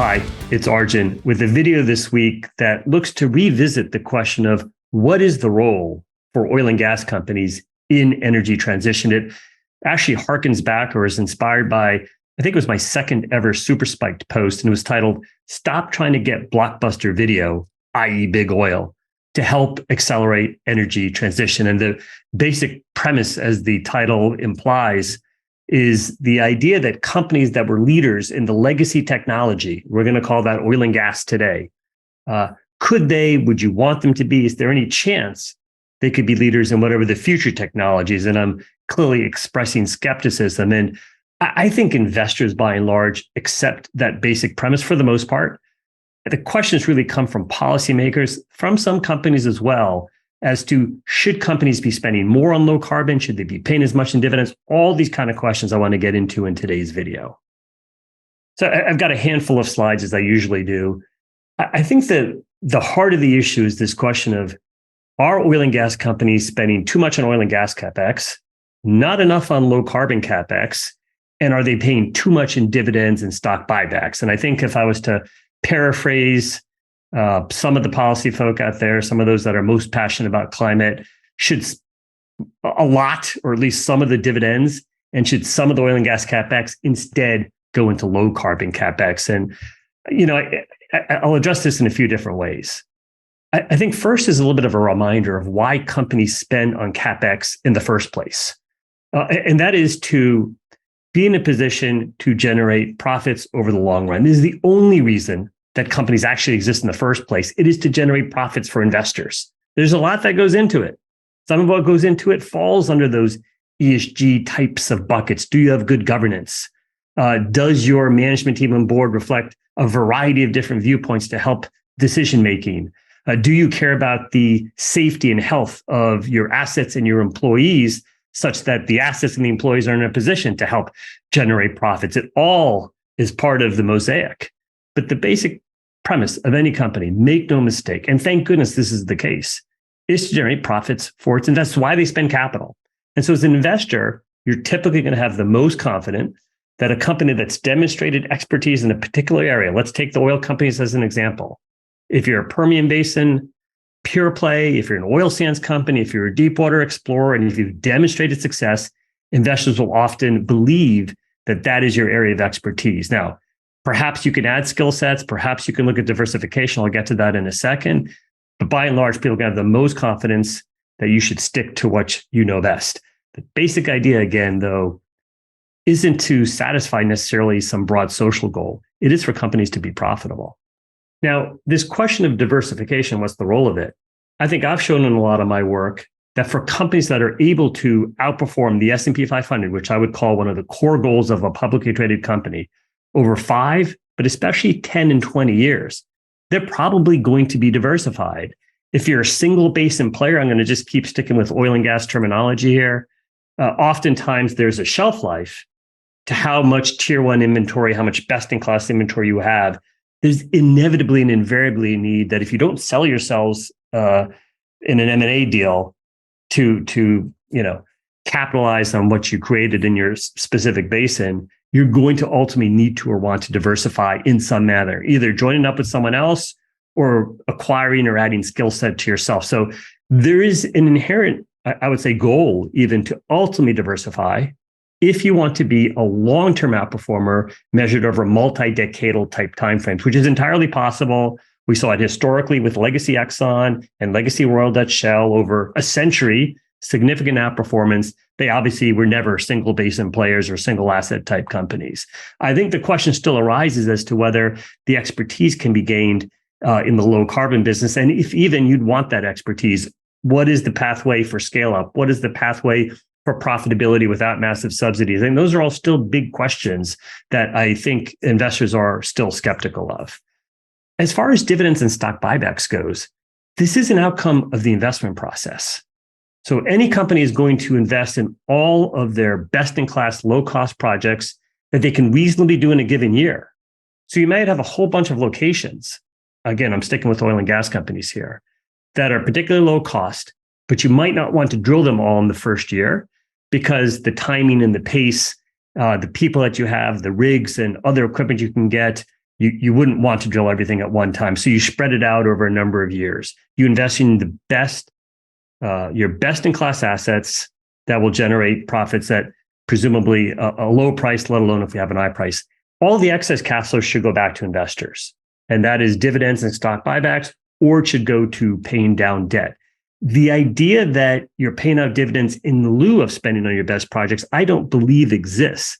Hi, it's Arjun with a video this week that looks to revisit the question of what is the role for oil and gas companies in energy transition. It actually harkens back or is inspired by, I think it was my second ever Super-Spiked post, and it was titled, "Stop Trying to Get Blockbuster Video, i.e. Big Oil, to Help Accelerate Energy Transition." And the basic premise, as the title implies, is the idea that companies that were leaders in the legacy technology, we're going to call that oil and gas today, would you want them to be? Is there any chance they could be leaders in whatever the future technologies? And I'm clearly expressing skepticism. And I think investors, by and large, accept that basic premise for the most part. The questions really come from policymakers, from some companies as well, as to should companies be spending more on low carbon? Should they be paying as much in dividends? All these kind of questions I want to get into in today's video. So I've got a handful of slides, as I usually do. I think that the heart of the issue is this question of, are oil and gas companies spending too much on oil and gas CAPEX, not enough on low carbon CAPEX, and are they paying too much in dividends and stock buybacks? And I think if I was to paraphrase some of the policy folk out there, some of those that are most passionate about climate, should a lot, or at least some of the dividends, and should some of the oil and gas CAPEX instead go into low carbon CAPEX? And, I'll address this in a few different ways. I think first is a little bit of a reminder of why companies spend on CAPEX in the first place. And that is to be in a position to generate profits over the long run. This is the only reason that companies actually exist in the first place. It is to generate profits for investors. There's a lot that goes into it. Some of what goes into it falls under those ESG types of buckets. Do you have good governance? Does your management team and board reflect a variety of different viewpoints to help decision-making? Do you care about the safety and health of your assets and your employees, such that the assets and the employees are in a position to help generate profits? It all is part of the mosaic. But the basic premise of any company, make no mistake, and thank goodness this is the case, is to generate profits for its investors. That's why they spend capital. And so as an investor, you're typically going to have the most confident that a company that's demonstrated expertise in a particular area, let's take the oil companies as an example. If you're a Permian Basin pure play, if you're an oil sands company, if you're a deep water explorer, and if you've demonstrated success, investors will often believe that that is your area of expertise. Now, perhaps you can add skill sets, perhaps you can look at diversification. I'll get to that in a second. But by and large, people can have the most confidence that you should stick to what you know best. The basic idea, again, though, isn't to satisfy necessarily some broad social goal. It is for companies to be profitable. Now, this question of diversification, what's the role of it? I think I've shown in a lot of my work that for companies that are able to outperform the S&P 500, which I would call one of the core goals of a publicly traded company, over 5, but especially 10 and 20 years, they're probably going to be diversified. If you're a single basin player, I'm going to just keep sticking with oil and gas terminology here. Oftentimes there's a shelf life to how much tier one inventory, how much best-in-class inventory you have. There's inevitably and invariably a need that if you don't sell yourselves in an M&A deal to capitalize on what you created in your specific basin, you're going to ultimately need to or want to diversify in some manner, either joining up with someone else or acquiring or adding skill set to yourself. So there is an inherent, I would say, goal even to ultimately diversify if you want to be a long-term outperformer measured over multi-decadal type timeframes, which is entirely possible. We saw it historically with legacy Exxon and legacy Royal Dutch Shell over a century, significant outperformance. They obviously were never single basin players or single asset type companies. I think the question still arises as to whether the expertise can be gained in the low carbon business. And if even you'd want that expertise, what is the pathway for scale up? What is the pathway for profitability without massive subsidies? And those are all still big questions that I think investors are still skeptical of. As far as dividends and stock buybacks goes, this is an outcome of the investment process. So any company is going to invest in all of their best-in-class, low-cost projects that they can reasonably do in a given year. So you might have a whole bunch of locations. Again, I'm sticking with oil and gas companies here that are particularly low cost, but you might not want to drill them all in the first year because the timing and the pace, the people that you have, the rigs and other equipment you can get, You wouldn't want to drill everything at one time. So you spread it out over a number of years. You invest in the best, your best-in-class assets that will generate profits at presumably a low price, let alone if we have an high price. All the excess cash flow should go back to investors. And that is dividends and stock buybacks, or it should go to paying down debt. The idea that you're paying out dividends in lieu of spending on your best projects, I don't believe exists.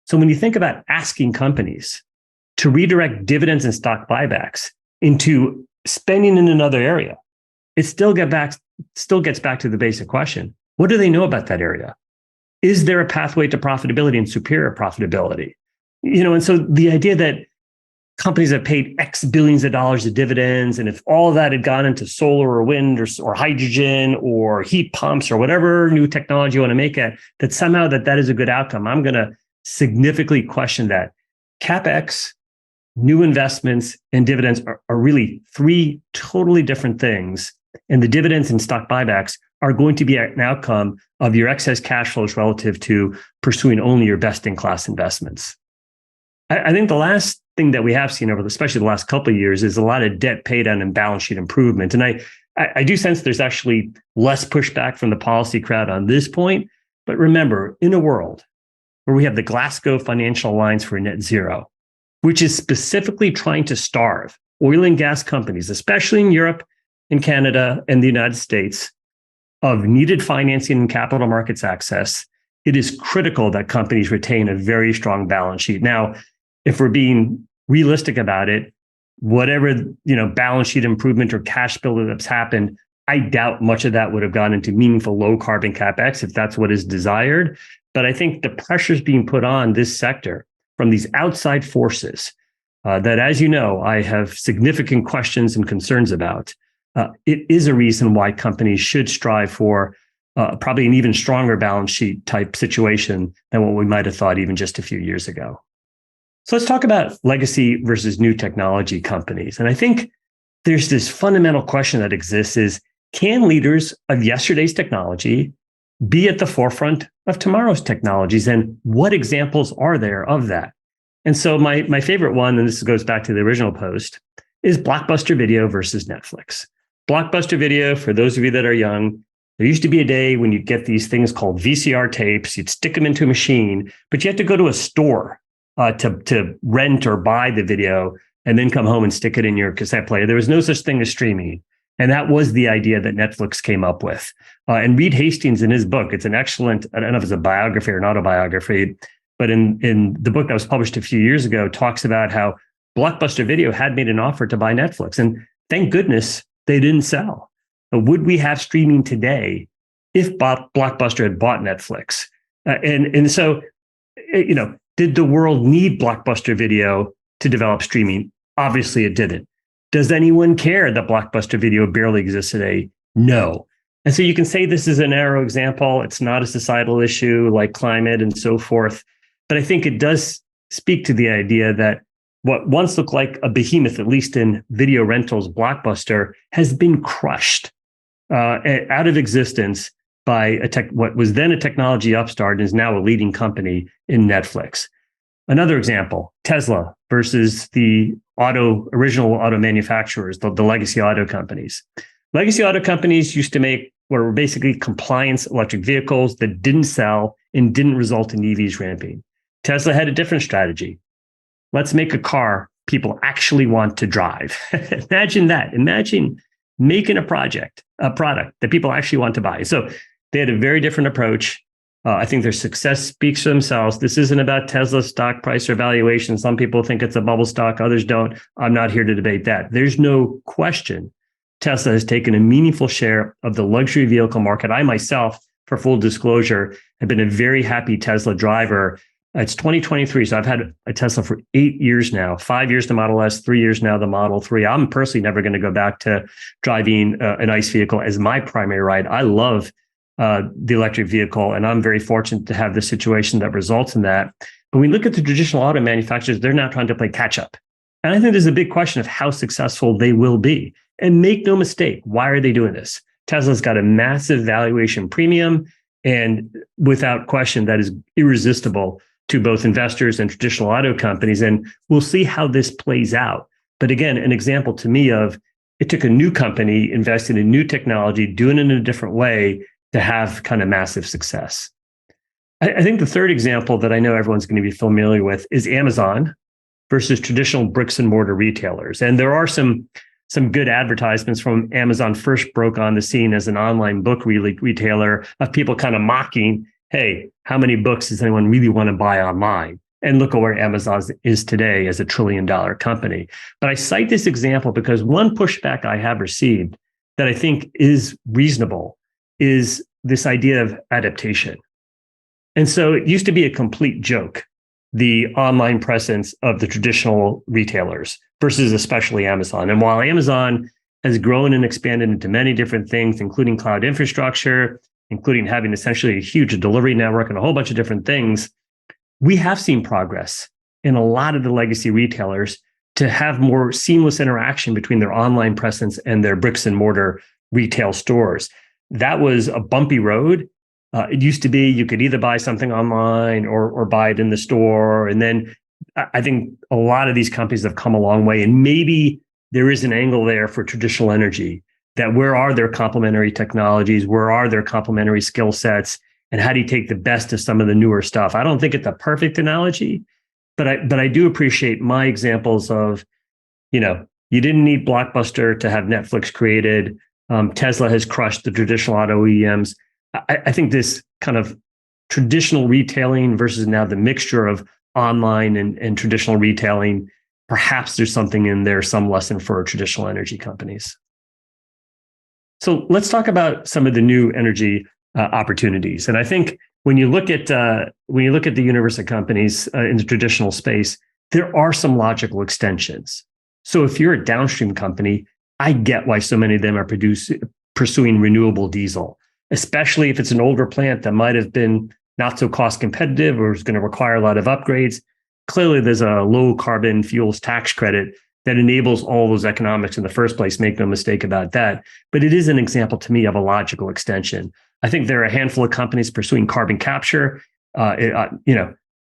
So when you think about asking companies to redirect dividends and stock buybacks into spending in another area, it still gets back to the basic question. What do they know about that area? Is there a pathway to profitability and superior profitability? And so the idea that companies have paid X billions of dollars of dividends, and if all of that had gone into solar or wind or hydrogen or heat pumps or whatever new technology you want to make it, that somehow that is a good outcome, I'm going to significantly question that. CAPEX, new investments, and dividends are really three totally different things. And the dividends and stock buybacks are going to be an outcome of your excess cash flows relative to pursuing only your best-in-class investments. I think the last thing that we have seen over, especially the last couple of years, is a lot of debt pay down and balance sheet improvement. And I do sense there's actually less pushback from the policy crowd on this point. But remember, in a world where we have the Glasgow Financial Alliance for Net Zero, which is specifically trying to starve oil and gas companies, especially in Europe, in Canada, and the United States, of needed financing and capital markets access, it is critical that companies retain a very strong balance sheet. Now, if we're being realistic about it, whatever balance sheet improvement or cash buildups happened, I doubt much of that would have gone into meaningful low carbon CapEx if that's what is desired. But I think the pressures being put on this sector from these outside forces that, as you know, I have significant questions and concerns about. It is a reason why companies should strive for probably an even stronger balance sheet type situation than what we might have thought even just a few years ago. So let's talk about legacy versus new technology companies. And I think there's this fundamental question that exists is, can leaders of yesterday's technology be at the forefront of tomorrow's technologies? And what examples are there of that? And so my favorite one, and this goes back to the original post, is Blockbuster Video versus Netflix. Blockbuster Video, for those of you that are young, there used to be a day when you'd get these things called VCR tapes. You'd stick them into a machine, but you had to go to a store to rent or buy the video and then come home and stick it in your cassette player. There was no such thing as streaming. And that was the idea that Netflix came up with. And Reed Hastings, in his book, it's an excellent, I don't know if it's a biography or an autobiography, but in the book that was published a few years ago, talks about how Blockbuster Video had made an offer to buy Netflix. And thank goodness they didn't sell. But would we have streaming today if Blockbuster had bought Netflix? And so, did the world need Blockbuster Video to develop streaming? Obviously, it didn't. Does anyone care that Blockbuster Video barely exists today? No. And so you can say this is a narrow example. It's not a societal issue like climate and so forth. But I think it does speak to the idea that what once looked like a behemoth, at least in video rentals, Blockbuster, has been crushed out of existence by what was then a technology upstart and is now a leading company in Netflix. Another example, Tesla versus the original auto manufacturers, the legacy auto companies. Legacy auto companies used to make what were basically compliance electric vehicles that didn't sell and didn't result in EVs ramping. Tesla had a different strategy. Let's make a car people actually want to drive. Imagine that. Imagine making a product that people actually want to buy. So they had a very different approach. I think their success speaks for themselves. This isn't about Tesla's stock price or valuation. Some people think it's a bubble stock, others don't. I'm not here to debate that. There's no question Tesla has taken a meaningful share of the luxury vehicle market. I myself, for full disclosure, have been a very happy Tesla driver. It's 2023, so I've had a Tesla for 8 years now, 5 years the Model S, 3 years now the Model 3. I'm personally never going to go back to driving an ICE vehicle as my primary ride. I love the electric vehicle, and I'm very fortunate to have the situation that results in that. But when we look at the traditional auto manufacturers, they're now trying to play catch up. And I think there's a big question of how successful they will be. And make no mistake, why are they doing this? Tesla's got a massive valuation premium, and without question, that is irresistible to both investors and traditional auto companies. And we'll see how this plays out. But again, an example to me of it took a new company investing in new technology, doing it in a different way to have kind of massive success. I think the third example that I know everyone's going to be familiar with is Amazon versus traditional bricks and mortar retailers. And there are some good advertisements from Amazon first broke on the scene as an online book retailer of people kind of mocking, hey, how many books does anyone really want to buy online? And look at where Amazon is today as $1 trillion company. But I cite this example because one pushback I have received that I think is reasonable is this idea of adaptation. And so it used to be a complete joke, the online presence of the traditional retailers versus especially Amazon. And while Amazon has grown and expanded into many different things, including cloud infrastructure, including having essentially a huge delivery network and a whole bunch of different things, we have seen progress in a lot of the legacy retailers to have more seamless interaction between their online presence and their bricks and mortar retail stores. That was a bumpy road. It used to be you could either buy something online or buy it in the store. And then I think a lot of these companies have come a long way. And maybe there is an angle there for traditional energy, that where are their complementary technologies? Where are their complementary skill sets? And how do you take the best of some of the newer stuff? I don't think it's a perfect analogy, but I do appreciate my examples of, you didn't need Blockbuster to have Netflix created. Tesla has crushed the traditional auto OEMs. I think this kind of traditional retailing versus now the mixture of online and traditional retailing, perhaps there's something in there, some lesson for traditional energy companies. So let's talk about some of the new energy opportunities. And I think when you look at the universe of companies in the traditional space, there are some logical extensions. So if you're a downstream company, I get why so many of them are pursuing renewable diesel, especially if it's an older plant that might have been not so cost competitive or is going to require a lot of upgrades. Clearly, there's a low carbon fuels tax credit that enables all those economics in the first place. Make no mistake about that. But it is an example to me of a logical extension. I think there are a handful of companies pursuing carbon capture. Exxon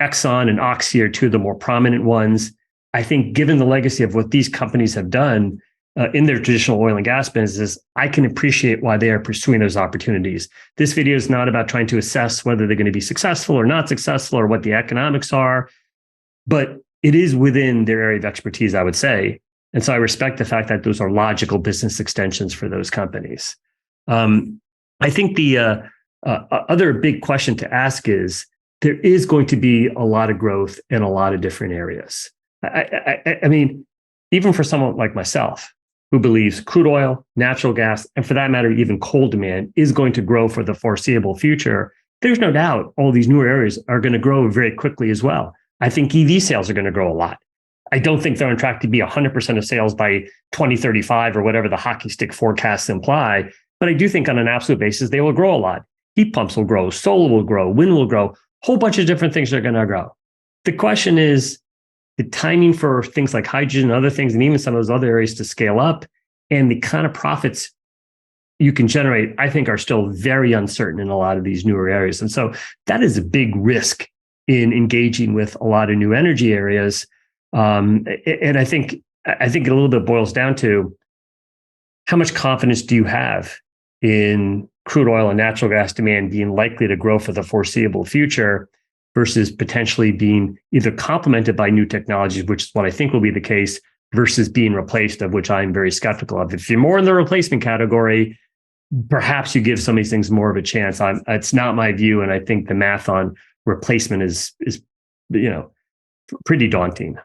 and Oxy are two of the more prominent ones. I think given the legacy of what these companies have done in their traditional oil and gas businesses, I can appreciate why they are pursuing those opportunities. This video is not about trying to assess whether they're going to be successful or not successful or what the economics are, but it is within their area of expertise, I would say. And so I respect the fact that those are logical business extensions for those companies. I think the other big question to ask is, there is going to be a lot of growth in a lot of different areas. I mean, even for someone like myself, who believes crude oil, natural gas, and for that matter, even coal demand is going to grow for the foreseeable future, there's no doubt all these newer areas are going to grow very quickly as well. I think EV sales are going to grow a lot. I don't think they're on track to be 100% of sales by 2035 or whatever the hockey stick forecasts imply, but I do think on an absolute basis, they will grow a lot. Heat pumps will grow, solar will grow, wind will grow, a whole bunch of different things are going to grow. The question is, the timing for things like hydrogen and other things, and even some of those other areas to scale up, and the kind of profits you can generate, I think are still very uncertain in a lot of these newer areas. And so that is a big risk in engaging with a lot of new energy areas. And I think it a little bit boils down to how much confidence do you have in crude oil and natural gas demand being likely to grow for the foreseeable future versus potentially being either complemented by new technologies, which is what I think will be the case, versus being replaced, of which I'm very skeptical of. If you're more in the replacement category, perhaps you give some of these things more of a chance. It's not my view, and I think the math on replacement is pretty daunting.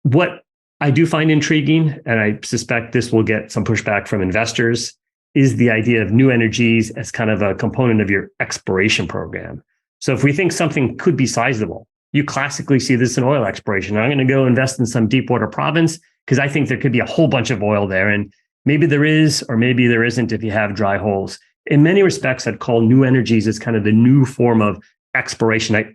What I do find intriguing, and I suspect this will get some pushback from investors, is the idea of new energies as kind of a component of your exploration program. So if we think something could be sizable, you classically see this in oil exploration. I'm going to go invest in some deep water province because I think there could be a whole bunch of oil there. And maybe there is, or maybe there isn't if you have dry holes. In many respects, I'd call new energies as kind of the new form of exploration.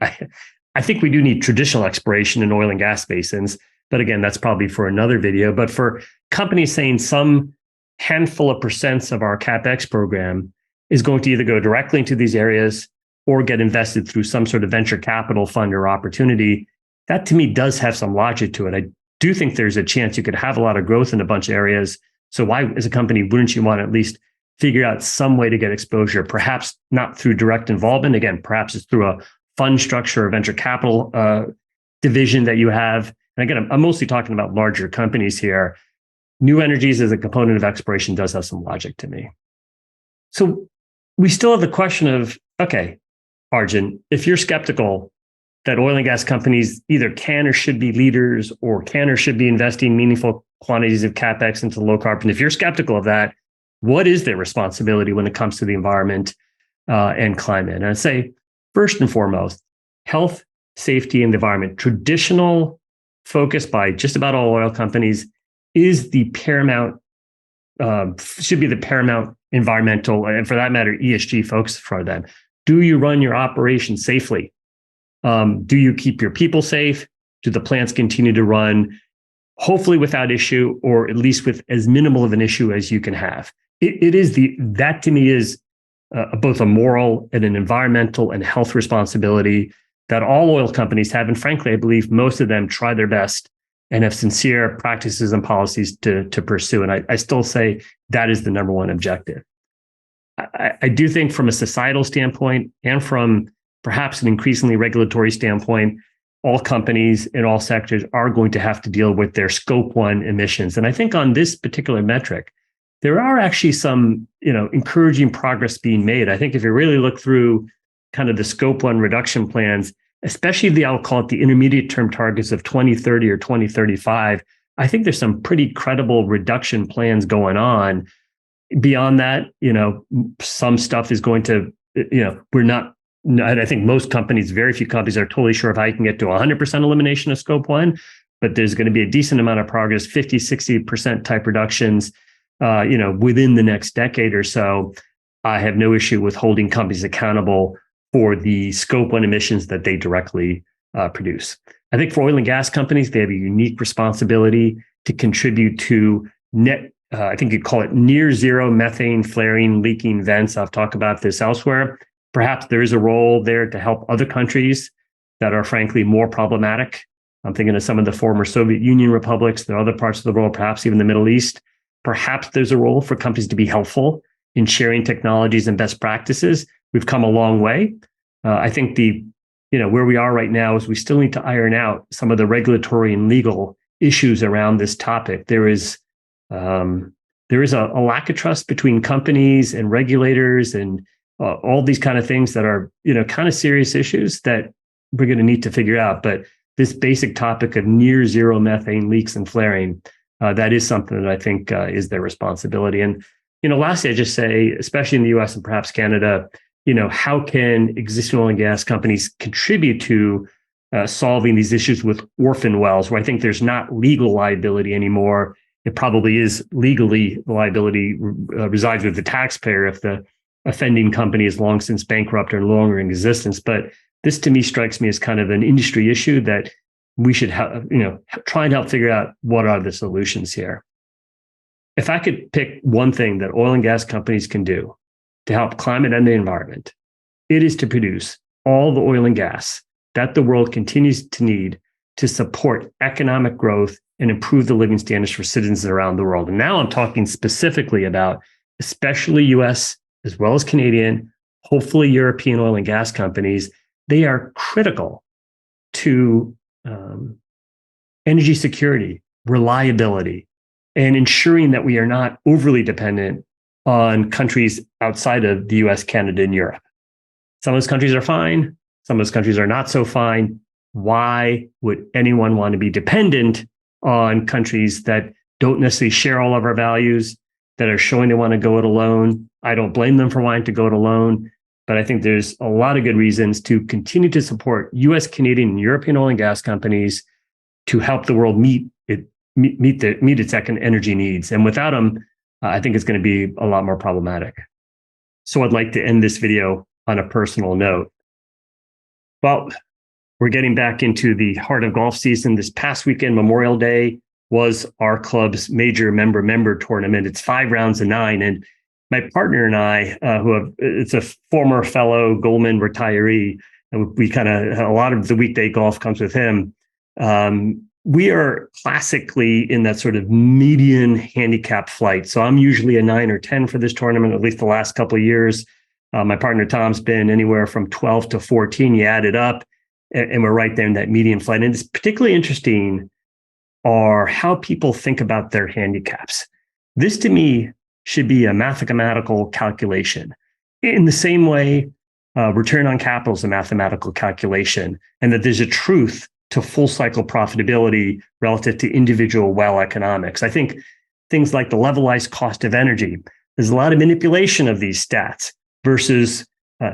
I think we do need traditional exploration in oil and gas basins. But again, that's probably for another video. But for companies saying some handful of percents of our CAPEX program is going to either go directly into these areas or get invested through some sort of venture capital fund or opportunity, that to me does have some logic to it. I do think there's a chance you could have a lot of growth in a bunch of areas. So why, as a company, wouldn't you want to at least figure out some way to get exposure, perhaps not through direct involvement? Again, perhaps it's through a fund structure or venture capital division that you have. And again, I'm mostly talking about larger companies here. New energies as a component of exploration does have some logic to me. So we still have the question of, okay, Arjun, if you're skeptical that oil and gas companies either can or should be leaders or can or should be investing meaningful quantities of CAPEX into low carbon, if you're skeptical of that, what is their responsibility when it comes to the environment and climate? And I'd say, first and foremost, health, safety, and the environment, traditional focus by just about all oil companies, is the paramount, should be the paramount environmental, and for that matter, ESG focus for them. Do you run your operation safely? Do you keep your people safe? Do the plants continue to run, hopefully without issue, or at least with as minimal of an issue as you can have? That to me is both a moral and an environmental and health responsibility that all oil companies have. And frankly, I believe most of them try their best and have sincere practices and policies to pursue. And I still say that is the number one objective. I do think from a societal standpoint and from perhaps an increasingly regulatory standpoint, all companies in all sectors are going to have to deal with their scope 1 emissions. And I think on this particular metric, there are actually some, encouraging progress being made. I think if you really look through kind of the scope 1 reduction plans, especially I'll call it the intermediate term targets of 2030 or 2035, I think there's some pretty credible reduction plans going on. Beyond that, some stuff is going to, I think most companies, very few companies are totally sure of how you can get to 100% elimination of scope 1, but there's going to be a decent amount of progress, 50, 60% type reductions, within the next decade or so. I have no issue with holding companies accountable for the scope 1 emissions that they directly produce. I think for oil and gas companies, they have a unique responsibility to contribute to net, I think you'd call it near zero methane flaring, leaking vents. I've talked about this elsewhere. Perhaps there is a role there to help other countries that are frankly more problematic. I'm thinking of some of the former Soviet Union republics, there are other parts of the world, perhaps even the Middle East. Perhaps there's a role for companies to be helpful in sharing technologies and best practices. We've come a long way. I think where we are right now is we still need to iron out some of the regulatory and legal issues around this topic. There is a lack of trust between companies and regulators and all these kind of things that are, kind of serious issues that we're going to need to figure out. But this basic topic of near zero methane leaks and flaring, that is something that I think is their responsibility. And, lastly, I just say, especially in the US and perhaps Canada, how can existing oil and gas companies contribute to solving these issues with orphan wells, where I think there's not legal liability anymore. It probably is legally, the liability resides with the taxpayer if the offending company is long since bankrupt or no longer in existence. But this to me strikes me as kind of an industry issue that we should try and help figure out what are the solutions here. If I could pick one thing that oil and gas companies can do to help climate and the environment, it is to produce all the oil and gas that the world continues to need to support economic growth and improve the living standards for citizens around the world. And now I'm talking specifically about especially US as well as Canadian, hopefully European oil and gas companies. They are critical to energy security, reliability, and ensuring that we are not overly dependent on countries outside of the US, Canada, and Europe. Some of those countries are fine. Some of those countries are not so fine. Why would anyone want to be dependent on countries that don't necessarily share all of our values, that are showing they want to go it alone? I don't blame them for wanting to go it alone, but I think there's a lot of good reasons to continue to support US, Canadian, and European oil and gas companies to help the world meet its energy needs. And without them, I think it's going to be a lot more problematic. So I'd like to end this video on a personal note. Well, we're getting back into the heart of golf season. This past weekend, Memorial Day, was our club's major member tournament. It's 5 rounds of 9. And my partner and I, it's a former fellow Goldman retiree, and we kind of, a lot of the weekday golf comes with him. We are classically in that sort of median handicap flight. So I'm usually a 9 or 10 for this tournament, at least the last couple of years. My partner Tom's been anywhere from 12 to 14. You add it up, and we're right there in that median flight. And it's particularly interesting are how people think about their handicaps. This to me should be a mathematical calculation. In the same way, return on capital is a mathematical calculation, and that there's a truth to full cycle profitability relative to individual well economics. I think things like the levelized cost of energy, there's a lot of manipulation of these stats versus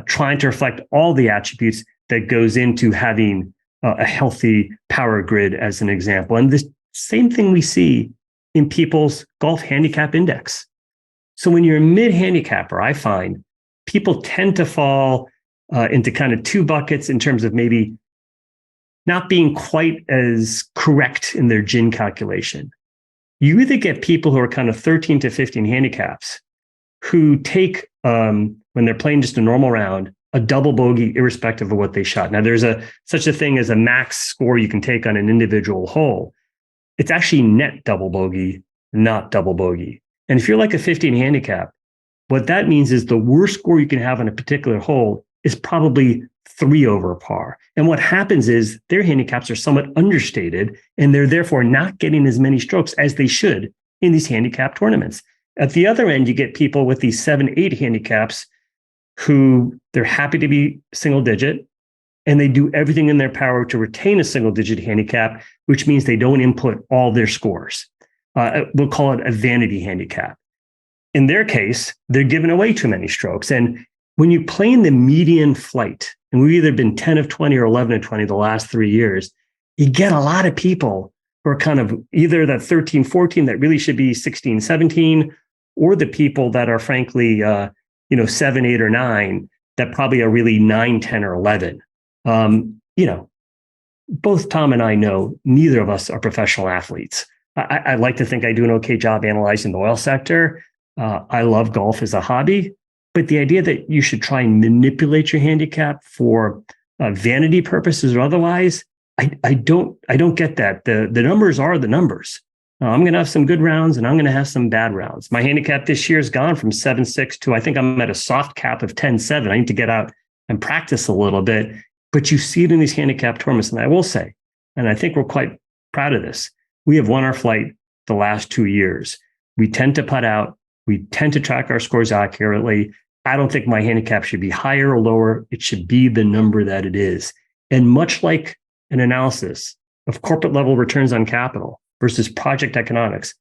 trying to reflect all the attributes that goes into having a healthy power grid, as an example. And this same thing we see in people's golf handicap index. So when you're a mid-handicapper, I find people tend to fall into kind of two buckets in terms of maybe not being quite as correct in their GIN calculation. You either get people who are kind of 13 to 15 handicaps who take, when they're playing just a normal round, a double bogey irrespective of what they shot. Now, there's such a thing as a max score you can take on an individual hole. It's actually net double bogey, not double bogey. And if you're like a 15 handicap, what that means is the worst score you can have on a particular hole is probably 3 over par. And what happens is their handicaps are somewhat understated, and they're therefore not getting as many strokes as they should in these handicap tournaments. At the other end, you get people with these 7, 8 handicaps who they're happy to be single digit, and they do everything in their power to retain a single digit handicap, which means they don't input all their scores. We'll call it a vanity handicap. In their case, they're giving away too many strokes. And when you play in the median flight, and we've either been 10 of 20 or 11 of 20 the last 3 years, you get a lot of people who are kind of either that 13, 14 that really should be 16, 17, or the people that are frankly, 7, 8, or 9 that probably are really 9, 10, or 11. Both Tom and I know neither of us are professional athletes. I like to think I do an okay job analyzing the oil sector. I love golf as a hobby. But the idea that you should try and manipulate your handicap for vanity purposes or otherwise, I don't get that. The numbers are the numbers. I'm going to have some good rounds and I'm going to have some bad rounds. My handicap this year has gone from 7.6 to I think I'm at a soft cap of 10.7. I need to get out and practice a little bit. But you see it in these handicap tournaments. And I will say, and I think we're quite proud of this, we have won our flight the last 2 years. We tend to putt out. We tend to track our scores accurately. I don't think my handicap should be higher or lower. It should be the number that it is. And much like an analysis of corporate level returns on capital versus project economics,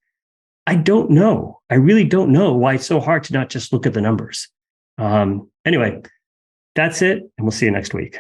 I don't know. I really don't know why it's so hard to not just look at the numbers. Anyway, that's it. And we'll see you next week.